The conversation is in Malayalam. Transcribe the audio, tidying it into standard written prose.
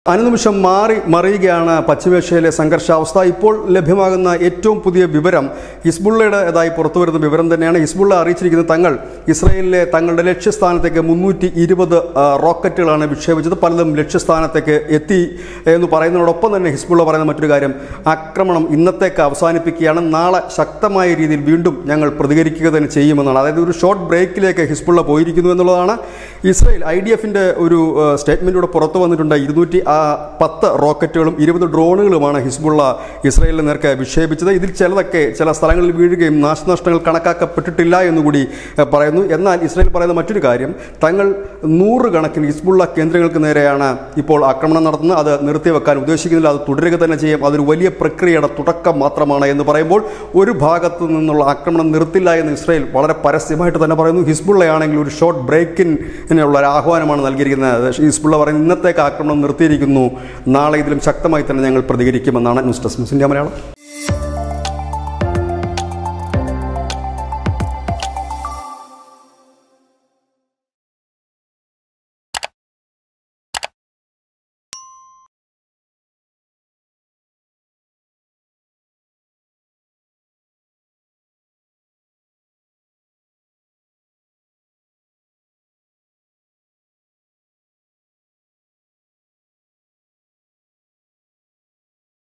അനുനിമിഷം മറിയുകയാണ് പശ്ചിമേഷ്യയിലെ സംഘർഷാവസ്ഥ. ഇപ്പോൾ ലഭ്യമാകുന്ന ഏറ്റവും പുതിയ വിവരം ഹിസ്ബുള്ളയുടേതായി പുറത്തുവരുന്ന വിവരം തന്നെയാണ്. ഹിസ്ബുള്ള അറിയിച്ചിരിക്കുന്നത് ഇസ്രയേലിലെ തങ്ങളുടെ ലക്ഷ്യസ്ഥാനത്തേക്ക് 320 റോക്കറ്റുകളാണ് വിക്ഷേപിച്ചത്. പലതും ലക്ഷ്യസ്ഥാനത്തേക്ക് എത്തി എന്ന് പറയുന്നതോടൊപ്പം തന്നെ ഹിസ്ബുള്ള പറയുന്ന മറ്റൊരു കാര്യം, ആക്രമണം ഇന്നത്തേക്ക് അവസാനിപ്പിക്കുകയാണ്, നാളെ ശക്തമായ രീതിയിൽ വീണ്ടും ഞങ്ങൾ പ്രതികരിക്കുക തന്നെ ചെയ്യുമെന്നാണ്. അതായത് ഒരു ഷോർട്ട് ബ്രേക്കിലേക്ക് ഹിസ്ബുള്ള പോയിരിക്കുന്നു എന്നുള്ളതാണ്. ഇസ്രയേൽ IDF-ന്റെ ഒരു സ്റ്റേറ്റ്മെൻറ്റിലൂടെ പുറത്തു വന്നിട്ടുണ്ട്. 210 റോക്കറ്റുകളും 20 ഡ്രോണുകളുമാണ് ഹിസ്ബുള്ള ഇസ്രയേലിന് നേർക്ക് വിക്ഷേപിച്ചത്. ഇതിൽ ചില സ്ഥലങ്ങളിൽ വീഴുകയും നാശനഷ്ടങ്ങൾ കണക്കാക്കപ്പെട്ടിട്ടില്ല എന്നുകൂടി പറയുന്നു. എന്നാൽ ഇസ്രയേൽ പറയുന്ന മറ്റൊരു കാര്യം, തങ്ങൾ 100 കണക്കിന് ഹിസ്ബുള്ള കേന്ദ്രങ്ങൾക്ക് നേരെയാണ് ഇപ്പോൾ ആക്രമണം നടത്തുന്നത്. അത് നിർത്തിവെക്കാൻ ഉദ്ദേശിക്കുന്നില്ല, അത് തുടരുക തന്നെ ചെയ്യും. അതൊരു വലിയ പ്രക്രിയയുടെ തുടക്കം മാത്രമാണ് എന്ന് പറയുമ്പോൾ ഒരു ഭാഗത്തു നിന്നുള്ള ആക്രമണം നിർത്തില്ല എന്ന് ഇസ്രയേൽ വളരെ പരസ്യമായിട്ട് തന്നെ പറയുന്നു. ഹിസ്ബുള്ളയാണെങ്കിൽ ഒരു ഷോർട്ട് ബ്രേക്കിനുള്ള ഒരു ആഹ്വാനമാണ് നൽകിയിരിക്കുന്നത്. ഹിസ്ബുള്ള പറയുന്നത് ഇന്നത്തേക്ക് ആക്രമണം നിർത്തിയിരിക്കുന്നു, നാളെ ഇതിലും ശക്തമായി തന്നെ ഞങ്ങൾ പ്രതികരിക്കുമെന്നാണ്. News desk India Malayalam.